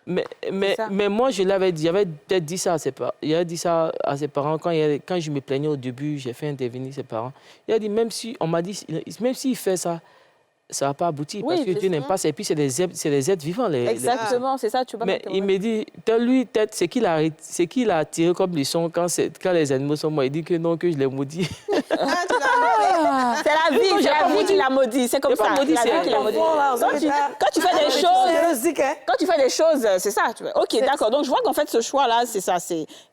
Mais ça. moi, j'avais peut-être dit ça à ses parents. Il avait dit ça à ses parents quand je me plaignais au début, j'ai fait intervenir ses parents. Il a dit même si on m'a dit même s'il fait ça, ça ne va pas aboutir Oui, parce que c'est Dieu n'aime ça. pas ça. Et puis c'est des êtres vivants. Exactement, c'est ça, tu vas Mais mettre- il me dit, lui, peut-être, ce qu'il a tiré comme leçon quand les animaux sont morts, il dit que non, que je les maudis. Ah, tu l'as C'est la vie, Non, c'est j'ai la pas vie maudit. qui l'a maudit, c'est comme J'ai pas ça. maudit, La c'est vie qui l'a maudit. Bon, là, Quand tu fais des choses... Musique, hein? Quand tu fais des choses, c'est ça. Ok, d'accord. Donc, je vois qu'en fait, ce choix-là, c'est ça.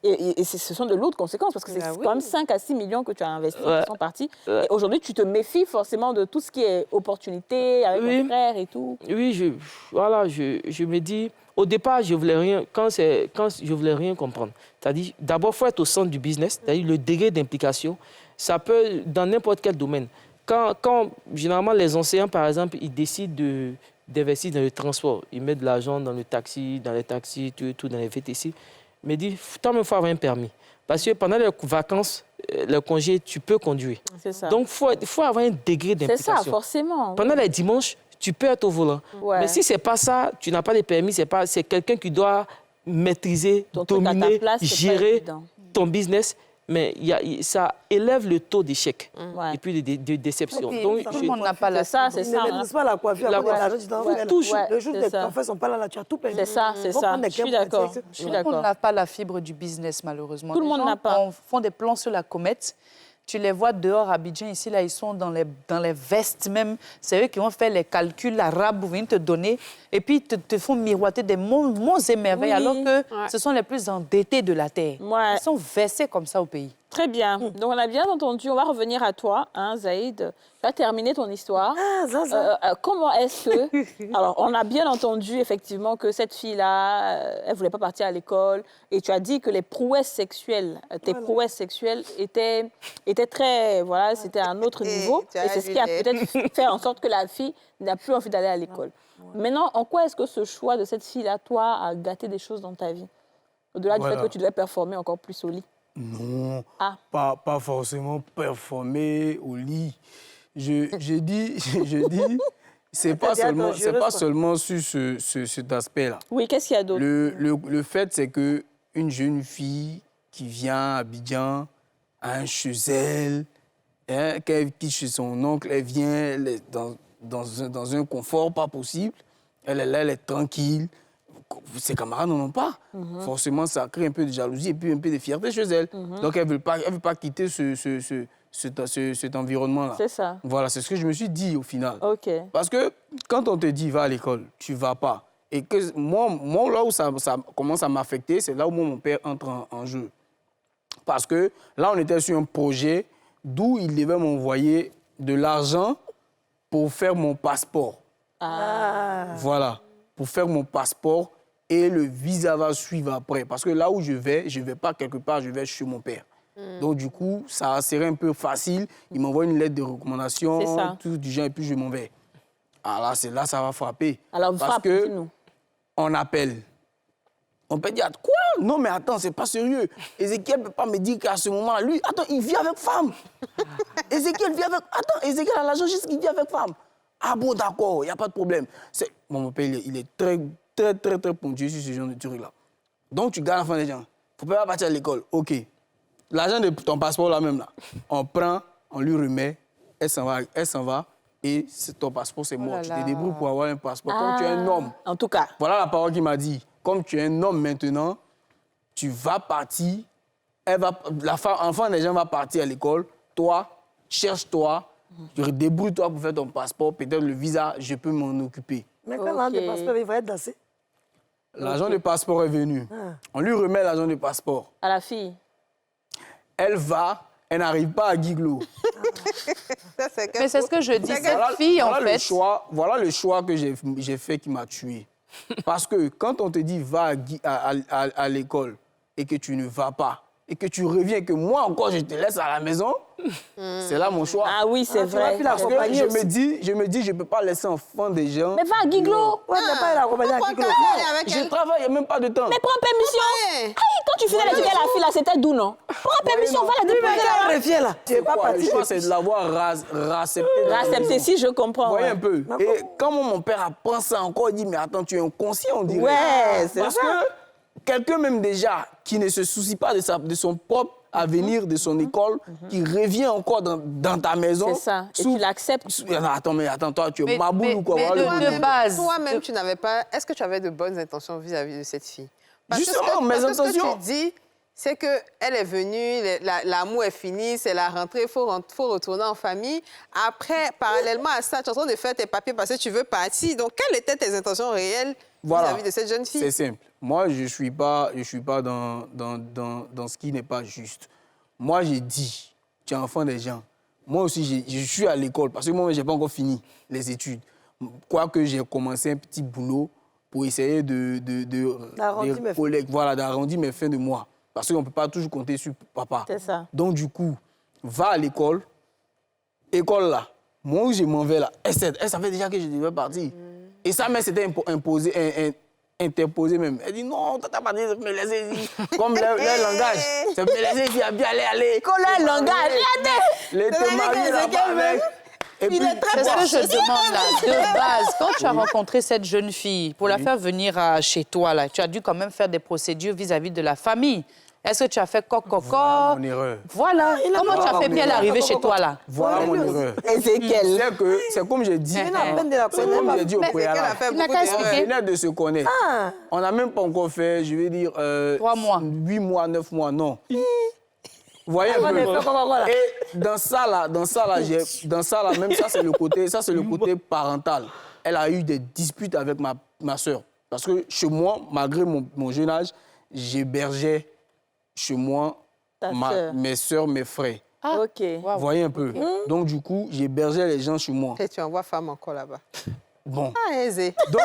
Et ce sont de lourdes conséquences parce que c'est Ah oui. quand même 5 à 6 millions que tu as investis Ouais. qui sont partis. Ouais. Et aujourd'hui, tu te méfies forcément de tout ce qui est opportunité avec Oui. ton frère et tout. Oui, je me dis, au départ, je voulais rien, quand je voulais rien comprendre. C'est-à-dire, d'abord, il faut être au centre du business, c'est-à-dire le degré d'implication. Ça peut, dans n'importe quel domaine. Quand généralement, les enseignants, par exemple, ils décident d'investir dans le transport, ils mettent de l'argent dans les taxis, tout dans les VTC. Mais dis, toi-même, il faut avoir un permis. Parce que pendant les vacances, les congés, tu peux conduire. C'est ça. Donc, il faut avoir un degré c'est d'implication. ça, forcément. Pendant les dimanches, tu peux être au volant. Ouais. Mais si ce n'est pas ça, tu n'as pas de permis, c'est quelqu'un qui doit maîtriser, Ton truc à ta dominer, place, c'est pas gérer évident. ton business, mais ça élève le taux d'échec Ouais. et puis de déception. Ok, Donc, ça Tout le monde n'a pas la C'est ça, Ils c'est ne ça. maîtrisent pas la coiffure. La Après, l'argent, tu t'en Ouais. touches. Ouais, Le jour où c'est tes ça. enfants sont pas là, tu as tout perdu. C'est ça, c'est Ils vont ça. prendre des Je suis câbles pour d'accord. dire, Je suis Tout le monde d'accord. n'a pas la fibre du business, malheureusement. Tout le Les monde gens n'a pas. font des plans sur la comète. Tu les vois dehors à Abidjan, ici, là, ils sont dans les vestes même. C'est eux qui vont faire les calculs arabes pour venir te donner. Et puis, ils te font miroiter des monts et merveilles, Oui. alors que Ouais. ce sont les plus endettés de la Terre. Ouais. Ils sont versés comme ça au pays. Très bien. Donc, on a bien entendu. On va revenir à toi, hein, Zaïd. Tu as terminé ton histoire. Ah, ça. Comment est-ce que... Alors, on a bien entendu, effectivement, que cette fille-là, elle ne voulait pas partir à l'école. Et tu as dit que les prouesses sexuelles, tes prouesses sexuelles étaient très... Voilà, c'était à un autre Et niveau. tu as Et c'est ce qui a ajouté. peut-être fait en sorte que la fille n'a plus envie d'aller à l'école. Maintenant, en quoi est-ce que ce choix de cette fille-là, toi, a gâté des choses dans ta vie? Au-delà du Voilà. fait que tu devais performer encore plus au lit. Non, Ah. pas forcément performer au lit. Je dis, c'est pas C'est bien seulement, dangereux, c'est pas ça. seulement sur cet aspect-là. Oui, qu'est-ce qu'il y a d'autre? Le fait, c'est qu'une jeune fille qui vient à Abidjan, a un chez elle, hein, qu'elle quitte chez son oncle, elle vient elle est dans un confort pas possible. Elle est là, elle est tranquille. Ses camarades n'en ont pas. Forcément, ça crée un peu de jalousie et puis un peu de fierté chez elle. Donc, elle ne veut pas quitter cet environnement-là. C'est ça. Voilà, c'est ce que je me suis dit au final. OK. Parce que quand on te dit va à l'école, tu vas pas. Et que moi là où ça commence à m'affecter, c'est là où mon père entre en jeu. Parce que là, on était sur un projet d'où il devait m'envoyer de l'argent pour faire mon passeport. Voilà, pour faire mon passeport et le visa va suivre après. Parce que là où je vais pas quelque part, je vais chez mon père. Donc, du coup, ça serait un peu facile. Il m'envoie une lettre de recommandation, C'est ça. tout du genre, et puis je m'en vais. Alors là, c'est là ça va frapper. Alors, Parce frappe, que dis-nous. on appelle. On peut dire, quoi? Non, mais attends, c'est pas sérieux. Ézéchiel ne peut pas me dire qu'à ce moment-là, lui, attends, il vit avec femme. Ézéchiel vit avec... Attends, Ézéchiel a l'argent juste qu'il vit avec femme. Ah bon, d'accord, il n'y a pas de problème. Mon père, il est très, très, très, très ponctueux sur ce genre de trucs-là. Donc, tu gardes l'enfant des gens. Il ne faut pas partir à l'école. OK. L'argent de ton passeport, là même, là, on prend, on lui remet, elle s'en va, et ton passeport, c'est mort. là Tu là. te débrouilles pour avoir un passeport. Comme tu es un homme. En tout cas. Voilà la parole qu'il m'a dit. Comme tu es un homme maintenant, tu vas partir. L'enfant des gens va partir à l'école. Toi, cherche-toi. Débrouille-toi pour faire ton passeport. Peut-être le visa, je peux m'en occuper. Mais quand l'âge de passeport, il va être dansé. L'agent de passeport est venu. On lui remet l'agent de passeport. À la fille. Elle va, elle n'arrive pas à Guiglo. Mais c'est ce que je dis, cette fille, en fait... Voilà le choix que j'ai fait qui m'a tué. Parce que quand on te dit va à l'école et que tu ne vas pas, et que tu reviens, que moi encore je te laisse à la maison, c'est là mon choix. Ah oui, c'est vrai. tu vas Parce que je me dis, je ne peux pas laisser enfant des gens. Mais va à Guiglo. Ouais, mais pas la compagnie à Guiglo. Je travaille, il n'y a même pas de temps. Mais prends permission. Ouais. Aïe, quand tu faisais l'éduquer à la fille, là, c'était doux, non? Prends permission, va la déposer là. Elle revient là. Tu n'es pas Le parti. choix, c'est de l'avoir raccepté. Accepter si je comprends. Vous voyez ouais. un peu. Et quand mon père apprend ça encore, il dit, mais attends, tu es inconscient, on dirait. Ouais, c'est Parce ça. que quelqu'un même déjà qui ne se soucie pas de son propre avenir, de son école, qui revient encore dans ta maison. C'est ça. Et tu l'acceptes. Attends, toi, tu es Mais- maboule mais- ou quoi? mais Voilà le de bonhomme. base. Toi-même, tu n'avais pas... Est-ce que tu avais de bonnes intentions vis-à-vis de cette fille? Justement, mes parce que ce intentions- que tu dis, c'est qu'elle est venue, l'amour est fini, c'est la rentrée, il faut retourner en famille. Après, parallèlement à ça, tu es en train de faire tes papiers parce que tu veux partir. Donc, quelles étaient tes intentions réelles vis-à-vis de cette jeune fille? C'est simple. Moi, je ne suis pas dans ce qui n'est pas juste. Moi, j'ai dit, tu es enfant des gens. Moi aussi, je suis à l'école parce que moi, je n'ai pas encore fini les études. Quoique j'ai commencé un petit boulot pour essayer D'arrondir mes fins. d'arrondir mes fins de mois. Parce qu'on ne peut pas toujours compter sur papa. C'est ça. Donc, du coup, va à l'école. École là, moi où je m'en vais là, elle savait déjà que je devais partir. Et sa mère s'était interposée même. Elle dit non, t'as pas dit de me laisser ici. Comme leur langage. C'est me laisser ici, à bien aller. Collègue, langage, regardez. Les te marier là-bas avec. Et puis, C'est ce que je demande là. De base, quand tu as rencontré cette jeune fille, pour la faire venir chez toi, là, tu as dû quand même faire des procédures vis-à-vis de la famille. Est-ce que tu as fait coco? Voilà mon erreur. Voilà. Comment tu as fait puis elle est arrivée chez toi là? Voilà mon erreur. Ézéchiel. C'est comme j'ai dit. Il a à peine de la C'est comme j'ai dit au Elle a préalable. fait Il n'a beaucoup qu'à d'erreurs. On expliquer. venait de se connaître. On n'a même pas encore fait, je vais dire... 3 mois. 8 mois, 9 mois, non. Vous voyez un On est fait peu. comment, voilà. Et dans ça là, même ça c'est le côté parental. Elle a eu des disputes avec ma soeur. Parce que chez moi, malgré mon jeune âge, j'hébergeais chez moi Ta sœur. mes soeurs, mes frères. OK. Vous voyez un peu. Donc du coup, j'hébergeais les gens chez moi. Et tu envoies femme encore là-bas. Bon. Ah, aisé. Donc,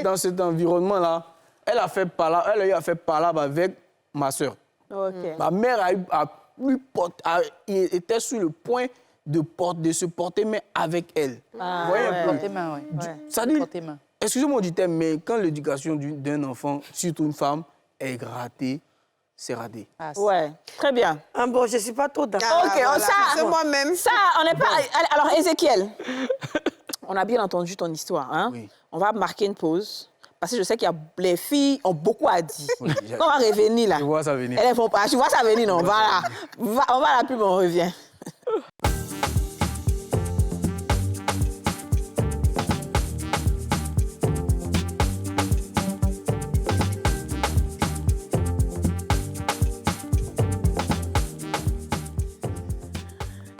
dans cet environnement-là, elle a eu à faire palabre avec ma soeur. OK. Ma mère était sur le point de se porter main avec elle. Vous voyez un peu. Portez main, oui. Ça dit, Portez main. excusez-moi du terme, mais quand l'éducation d'un enfant, surtout une femme, est ratée, c'est raté. Ah, Ouais, très bien. Ah bon, je ne suis pas trop d'accord. Ah, OK, voilà. ça, C'est moi-même. Ça, on n'est pas... Alors, Ézéchiel, on a bien entendu ton histoire. Hein? Oui. On va marquer une pause. Parce que je sais qu'il y a les filles ont beaucoup à dire. Oui, Quand on va revenir là. Je vois ça venir. Elles font pas. Tu vois ça venir, non? Voilà. On va à la pub, on revient.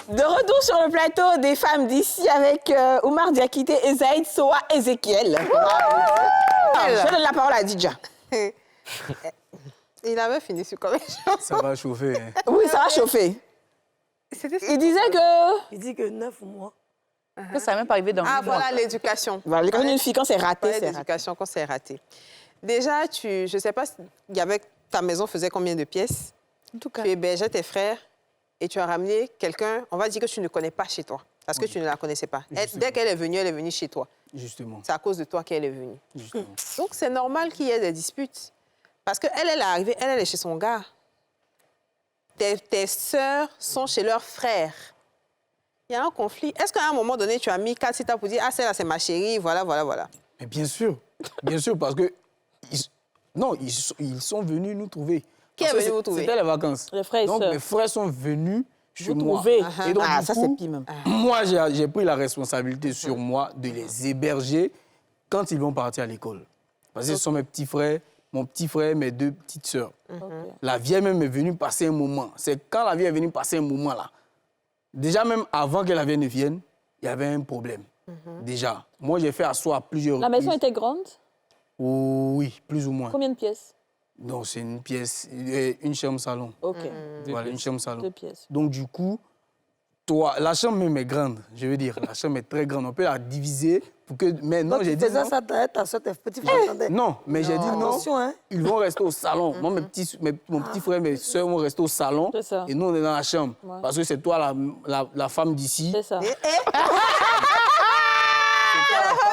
De retour sur le plateau des femmes d'ici avec Oumar Diakité et Zaïd Soa Ézéchiel. Je donne la parole à Didja. Il avait fini sur combien de choses? Ça va chauffer. Hein. Oui, ça va chauffer. Il disait que... Il dit que 9 mois. Que ça n'est même pas arrivé dans Ah, 8 mois. voilà l'éducation. Voilà, l'éducation d'une fille, quand c'est raté, Parler c'est raté. d'éducation quand c'est raté. Déjà, je ne sais pas, ta maison faisait combien de pièces? En tout cas. Tu hébergeais tes frères et tu as ramené quelqu'un, on va dire que tu ne connais pas chez toi, parce que tu ne la connaissais pas. Dès qu'elle est venue chez toi. Justement. C'est à cause de toi qu'elle est venue. Justement. Donc, c'est normal qu'il y ait des disputes. Parce qu'elle, elle est arrivée, elle est chez son gars. Tes sœurs sont chez leurs frères. Il y a un conflit. Est-ce qu'à un moment donné, tu as mis 4 citas pour dire « Ah, celle-là, c'est ma chérie, voilà, voilà, voilà ». Mais bien sûr, parce que... Ils sont venus nous trouver. Qui est venu vous trouver? C'était les vacances. Les frères et Donc, sœurs. mes frères sont venus chez Vous moi. trouvez. Et donc, Ah, du ça, coup, c'est pire même. moi, j'ai pris la responsabilité sur moi de les héberger quand ils vont partir à l'école. Parce que ce sont mes petits frères, mon petit frère, mes 2 petites sœurs. La vieille même est venue passer un moment. C'est quand la vieille est venue passer un moment là. Déjà, même avant que la vieille ne vienne, il y avait un problème. Déjà. Moi, j'ai fait asseoir plusieurs La maison reprises. était grande? Oui, plus ou moins. Combien de pièces? Donc, c'est une pièce, une chambre-salon. OK. Voilà, une chambre-salon. 2 pièces. Donc, du coup, la chambre même est grande, je veux dire. La chambre est très grande. On peut la diviser pour que... Mais non, Donc, j'ai tu dit faisais non. ça, ta soeur, tes petits frères entendaient. Non, mais j'ai dit non. Attention, hein. Ils vont rester au salon. Moi, mon petit frère, mes soeurs vont rester au salon. C'est ça. Et nous, on est dans la chambre. Ouais. Parce que c'est toi la femme d'ici. C'est ça.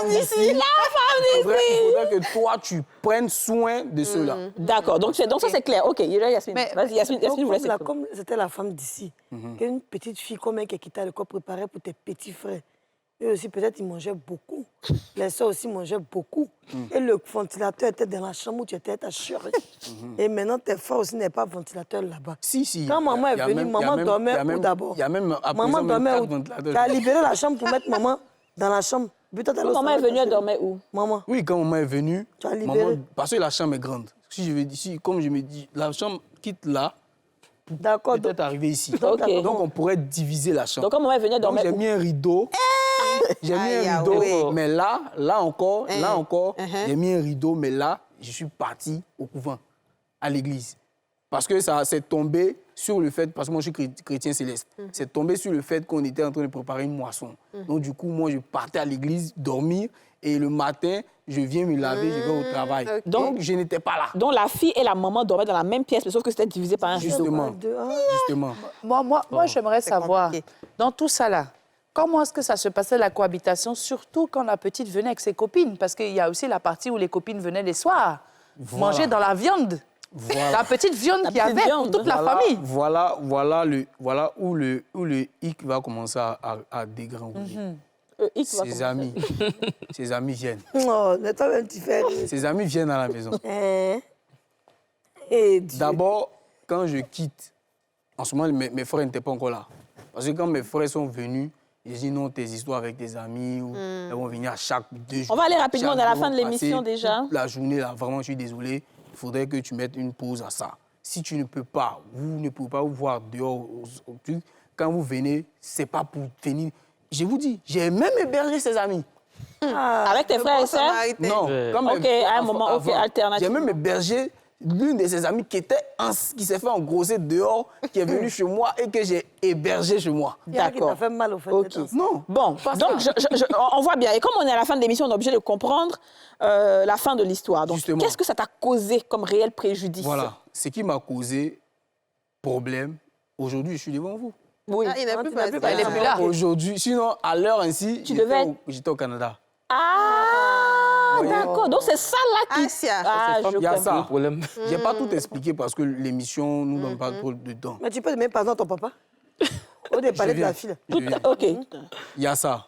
Il faudrait que toi, tu prennes soin de ceux-là. D'accord. Donc, ça, c'est clair. OK. Yasmine. Mais- Vas-y, Yasmine, Donc, vous comme, laissez. comme c'était la femme d'ici, qu'une petite fille comme elle qui quittait l'école préparait pour tes petits frères. Eux aussi, peut-être, ils mangeaient beaucoup. Les soeurs aussi mangeaient beaucoup. Et le ventilateur était dans la chambre où tu étais ta chérie. Et maintenant, tes frères aussi n'est pas ventilateur là-bas. Si. Quand maman est venue, maman dormait où d'abord? Il y a même, à Maman présent, même dormait 4 où? ventilateurs. Tu as libéré la chambre pour mettre maman dans la chambre. But, Quand maman est venue, elle dormait où? Maman. Oui, quand maman est venue, Tu as libéré. parce que la chambre est grande. Comme je me dis, la chambre quitte là, D'accord. peut-être arriver ici. OK. Donc, on pourrait diviser la chambre. Donc, quand maman est venue, elle Donc, dormait j'ai où? mis un rideau. J'ai mis Aïe, un ah rideau, oui. mais là encore, j'ai mis un rideau, mais là, je suis parti au couvent, à l'église. Parce que ça s'est tombé sur le fait, parce que moi je suis chrétien céleste, c'est tombé sur le fait qu'on était en train de préparer une moisson. Donc du coup, moi je partais à l'église dormir et le matin, je viens me laver, je vais au travail. ok. Donc je n'étais pas là. Donc, la fille et la maman dormaient dans la même pièce, mais sauf que c'était divisé par un rideau. Justement. Moi, j'aimerais savoir, compliqué. dans tout ça là, comment est-ce que ça se passait la cohabitation, surtout quand la petite venait avec ses copines? Parce qu'il y a aussi la partie où les copines venaient les soirs, Voilà. manger dans la viande. La petite viande qu'il y avait pour toute la famille. Voilà où le hic va commencer à dégringoler. Ses amis viennent. Oh, mais toi même tu fais. Ses amis viennent à la maison. D'abord, quand je quitte, en ce moment, mes frères n'étaient pas encore là. Parce que quand mes frères sont venus, j'ai dit non, tes histoires avec tes amis, ou elles vont venir à chaque 2 jours. On va aller rapidement, on est à la fin de l'émission déjà. La journée, là, vraiment, je suis désolé. Il faudrait que tu mettes une pause à ça. Si tu ne peux pas, vous ne pouvez pas vous voir dehors. Quand vous venez, ce n'est pas pour venir. Je vous dis, j'ai même hébergé ses amis. Avec tes frères et sœurs? Non. Ok, à un moment, ok, alternative. J'ai même hébergé l'une de ses amies qui s'est fait engrosser dehors, qui est venue chez moi et que j'ai hébergé chez moi. D'accord. Ça fait mal au fait. Non. Bon, donc on voit bien. Et comme on est à la fin de l'émission, on est obligé de comprendre la fin de l'histoire. Donc, qu'est-ce que ça t'a causé comme réel préjudice? Voilà. Ce qui m'a causé problème, aujourd'hui, je suis devant vous. Oui. Il n'est plus Elle est plus là. Aujourd'hui, sinon, à l'heure ainsi, j'étais au Canada. Ah, d'accord. Donc, c'est ça là qui... Il y a ça. Problème. Je n'ai pas tout expliqué parce que l'émission ne nous donne pas trop de temps. Mais tu peux même parler à ton papa. Au départ de la fille. Ok. Il y a ça.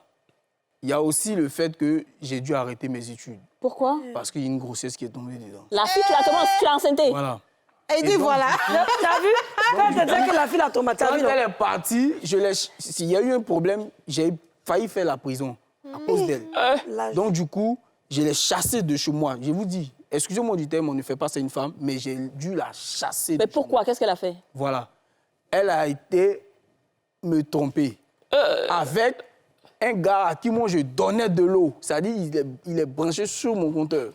Il y a aussi le fait que j'ai dû arrêter mes études. Pourquoi? Parce qu'il y a une grossesse qui est tombée dedans. La fille, tu l'as enceintée? Voilà. Et il dit voilà. T'as vu? Quand tu dis que la fille a tombé, t'as vu? Quand elle est partie, s'il y a eu un problème, j'ai failli faire la prison à cause d'elle. Donc, du coup, je l'ai chassée de chez moi. Je vous dis, excusez-moi du terme, on ne fait pas ça une femme, mais j'ai dû la chasser. Mais pourquoi? Qu'est-ce qu'elle a fait? Voilà. Elle a été me tromper avec un gars à qui moi je donnais de l'eau. C'est-à-dire, il est branché sur mon compteur.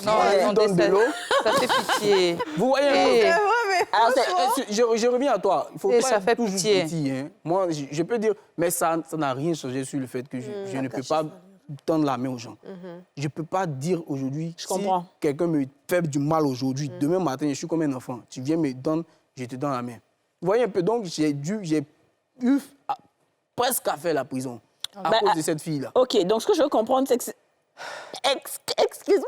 Non, il donne de l'eau. Ça fait pitié. Vous voyez un peu. Alors, je reviens à toi. Il faut Et pas ça être fait toujours pitié. petit. Hein. Moi, je peux dire, mais ça n'a rien changé sur le fait que je ne peux pas tendre la main aux gens. Je ne peux pas dire aujourd'hui, si quelqu'un me fait du mal aujourd'hui, demain matin, je suis comme un enfant. Tu viens me donner, je te donne la main. Vous voyez un peu, donc j'ai eu presque à faire la prison à cause de cette fille-là. Ok, donc ce que je veux comprendre, c'est que... Excuse-moi,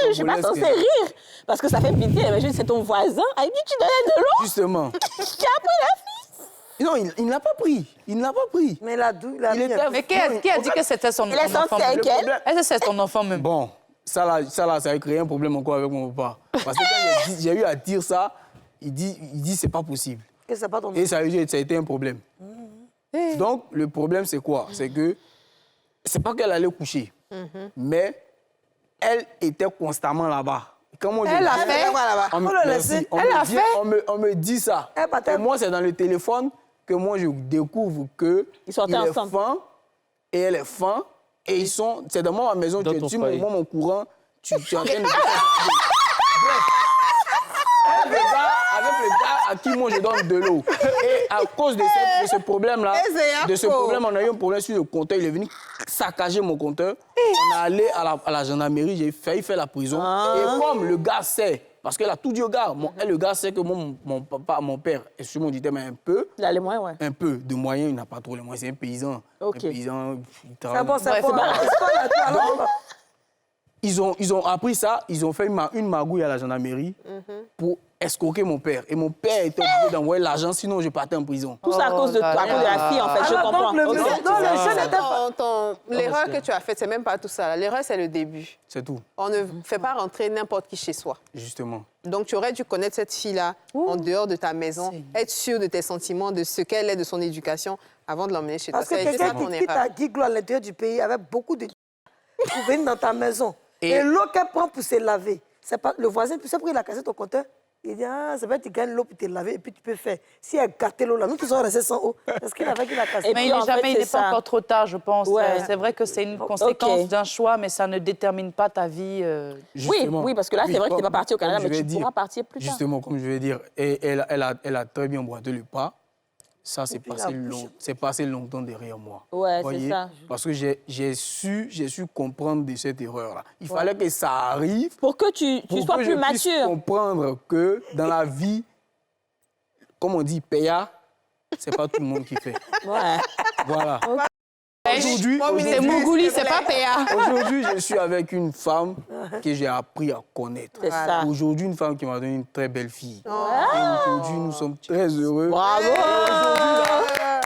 je ne suis pas censée rire. Parce que ça fait pitié. Mais c'est ton voisin avec qui tu donnais de l'eau. Justement. Qui a pris la fille? Non, il ne l'a pas pris. Il ne l'a pas pris. Mais la douille, la Mais qui a dit que c'était son enfant? Il est sorti avec elle. Est-ce que c'est ton enfant même? Bon, ça a créé un problème encore avec mon papa. Parce que quand j'ai eu à dire ça, il dit c'est pas possible. Que c'est pas ton Et ça a été un problème. Donc, le problème, c'est quoi? C'est que c'est pas qu'elle allait coucher, mais elle était constamment là-bas. Elle a fait? On me dit ça. Et moi, c'est dans le téléphone que moi, je découvre qu'il est fin et elle est fin. Et ils sont... C'est dans ma maison, tu dis, moi, mon courant, tu es en train de... Avec le gars à qui moi je donne de l'eau. Et à cause de ce problème-là, on a eu un problème sur le compteur. Il est venu saccager mon compteur. On est allé à la gendarmerie, j'ai failli faire la prison. Et comme le gars sait, parce qu'elle a tout dit au gars, le gars sait que mon père, excusez-moi du terme, un peu. Il a les moyens, ouais. Un peu de moyens, il n'a pas trop les moyens. C'est un paysan. Ok. Un paysan, C'est bon, c'est bon. Ils ont appris ça, ils ont fait une magouille à la gendarmerie pour escroquer mon père. Et mon père était obligé d'envoyer l'argent, sinon je partais en prison. Tout ça à cause de toi, à cause de la fille, en fait, je comprends. L'erreur que tu as faite, c'est même pas tout ça. L'erreur, c'est le début. C'est tout. On ne fait pas rentrer n'importe qui chez soi. Justement. Donc, tu aurais dû connaître cette fille-là en dehors de ta maison, être sûr de tes sentiments, de ce qu'elle est, de son éducation, avant de l'emmener chez toi. Parce que quelqu'un qui quitte à Guiglo à l'intérieur du pays avec beaucoup de... pour venir dans ta maison. Et l'eau qu'elle prend pour se laver, c'est pas le voisin, c'est pour il a cassé ton compteur. Il dit, c'est vrai, tu gagnes l'eau pour te laver et puis tu peux faire. Si elle gâte l'eau là, nous tous sommes restés sans eau. Parce qu'il avait qu'il a cassé. Mais il n'est pas encore trop tard, je pense. Ouais. C'est vrai que c'est une conséquence d'un choix, mais ça ne détermine pas ta vie. Oui, parce que là, c'est vrai que tu n'es pas parti au Canada, mais tu pourras partir plus tard. Justement, comme je vais dire, elle a très bien boité le pas. Ça, c'est passé longtemps derrière moi. Ouais, c'est ça. Parce que j'ai su comprendre de cette erreur-là. Il fallait que ça arrive. Pour que tu sois plus mature. Puisse comprendre que dans la vie, comme on dit, paya, c'est pas tout le monde qui fait. Ouais. Voilà. Aujourd'hui, C'est Mougouli, c'est pas PA. aujourd'hui, je suis avec une femme que j'ai appris à connaître. C'est ça. Aujourd'hui, une femme qui m'a donné une très belle fille. Et aujourd'hui, nous sommes très heureux. Bravo.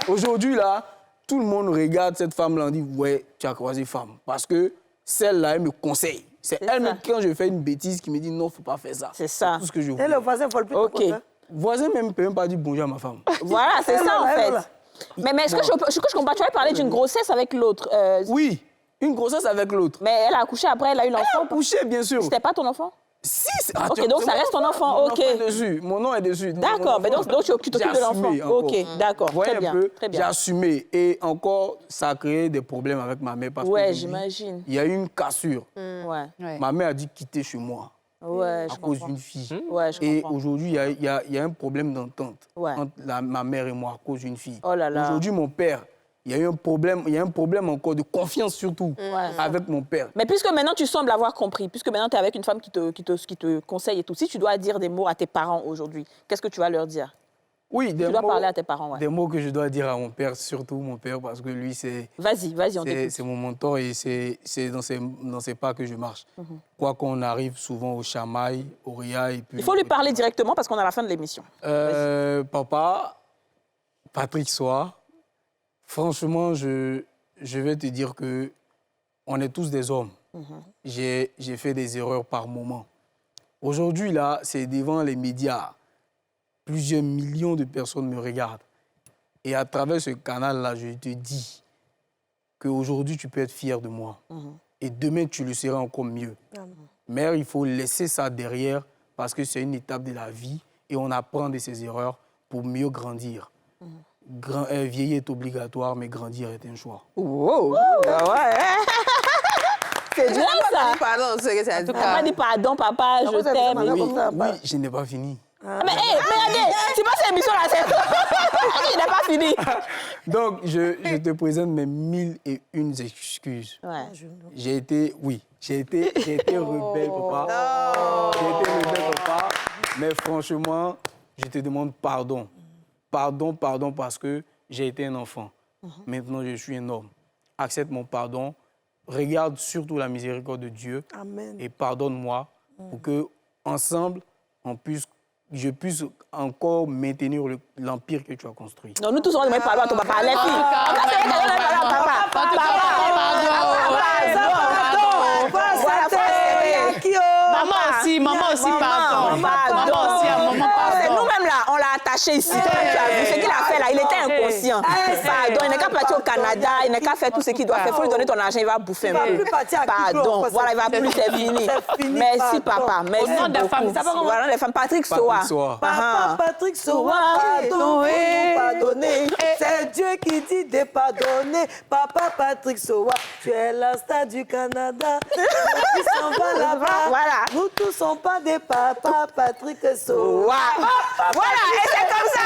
Aujourd'hui, là, tout le monde regarde cette femme-là et dit « Ouais, tu as croisé femme. » Parce que celle-là, elle me conseille. C'est elle-même, quand je fais une bêtise, qui me dit « Non, il ne faut pas faire ça. » C'est ça. Tout ce que je Et veux. le voisin ne vole plus. Ok. Le voisin même ne peut même pas dire bonjour à ma femme. Voilà, c'est ça en Elle, fait. là. Mais est-ce que je comprends? Tu avais parlé d'une grossesse avec l'autre. Oui, une grossesse avec l'autre. Mais elle a accouché après, elle a eu l'enfant. Couché, bien sûr. C'était pas ton enfant? Si, Ok, donc ça reste ton enfant, ok. Mon nom est dessus. Mon nom est dessus. D'accord, mais donc tu t'occupes de l'enfant. Ok, d'accord, Voyez très bien. un peu, Très j'ai bien. assumé. Et encore, ça a créé des problèmes avec ma mère. Parce Ouais, que j'imagine. il y a eu une cassure. Ouais, Ma mère a dit quitter chez moi ouais, je à cause comprends. d'une fille. Ouais, je Et comprends. aujourd'hui, il y a un problème d'entente Ouais. entre ma mère et moi à cause d'une fille. Oh là là. Aujourd'hui, mon père, il y a eu un problème, il y a un problème encore de confiance surtout avec mon père. Mais puisque maintenant tu sembles avoir compris, puisque maintenant tu es avec une femme qui te conseille et tout, si tu dois dire des mots à tes parents aujourd'hui, qu'est-ce que tu vas leur dire? Oui, Tu dois parler à tes parents, ouais. des mots que je dois dire à mon père, surtout mon père, parce que lui, Vas-y, on t'écoute. c'est mon mentor et c'est dans ses pas que je marche. Quoi qu'on arrive souvent au chamail, au ria et puis... Il faut lui parler directement parce qu'on est à la fin de l'émission. Papa, Patrick Soa, franchement, je vais te dire que on est tous des hommes. J'ai fait des erreurs par moment. Aujourd'hui, là, c'est devant les médias. Plusieurs millions de personnes me regardent. Et à travers ce canal-là, je te dis qu'aujourd'hui, tu peux être fier de moi. Et demain, tu le seras encore mieux. Mais il faut laisser ça derrière parce que c'est une étape de la vie et on apprend de ses erreurs pour mieux grandir. Vieillir est obligatoire, mais grandir est un choix. Wow. Ouais. C'est bien ça. Pardon, c'est que ça dit. Papa dit pardon, papa, je t'aime. Oui, je n'ai pas fini. Mais regardez, c'est pas cette émission là, c'est... Il n'a pas fini. Donc, je te présente mes 1001 excuses. Ouais. J'ai été rebelle, papa. J'ai été rebelle, papa. Mais franchement, je te demande pardon. Pardon, parce que j'ai été un enfant. Maintenant, je suis un homme. Accepte mon pardon. Regarde surtout la miséricorde de Dieu. Amen. Et pardonne-moi pour que ensemble, je puisse encore maintenir l'empire que tu as construit. Non, nous tous, on aimerait parler à ton papa. Les filles. On va faire parler à Maman aussi, pardon. Maman aussi, à un moment, C'est pardon. nous-mêmes là, on l'a attaché ici. Toi, tu as vu ce qu'il a fait là, il était inconscient. Pardon, il n'a qu'à partir au Canada, il n'a qu'à faire tout ce qu'il doit faire. Il faut lui donner ton argent, il va bouffer un peu. Il va plus partir à Kipro, Pardon, parce que voilà, il va plus, c'est fini. Merci papa, merci nom des beaucoup. femmes, ça va comment? Voilà, les femmes, Patrick Soa. Patrick Soa. Papa Patrick Soa, pardon, pardonner. C'est Dieu qui dit de pardonner. Papa Patrick Soa, tu es la star du Canada. Nous tous on va là-bas. Voilà. Nous tous sommes pas des papa Patrick Soa. Voilà, et c'est comme ça.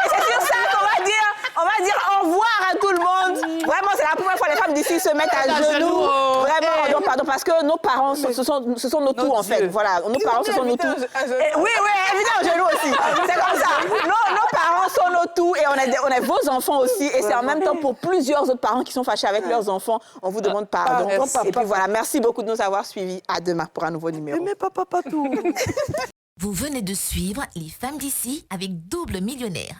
Et c'est sur ça qu'on va dire au revoir à tout le monde. Vraiment, c'est la première fois que les femmes d'ici se mettent à genoux. Vraiment, donc, pardon, parce que nos parents, ce sont nos tout en fait. Voilà, nos parents, ce sont nos tout. Oui, invitez à genoux aussi. C'est comme ça. Nos parents sont nos tout et on est vos enfants aussi. Et c'est en même temps pour plusieurs autres parents qui sont fâchés avec leurs enfants. On vous demande pardon. Et puis voilà, merci beaucoup de nous avoir suivis. À demain pour un nouveau numéro. Mais papa Patou. Vous venez de suivre Les Femmes d'ici avec Double Millionnaire.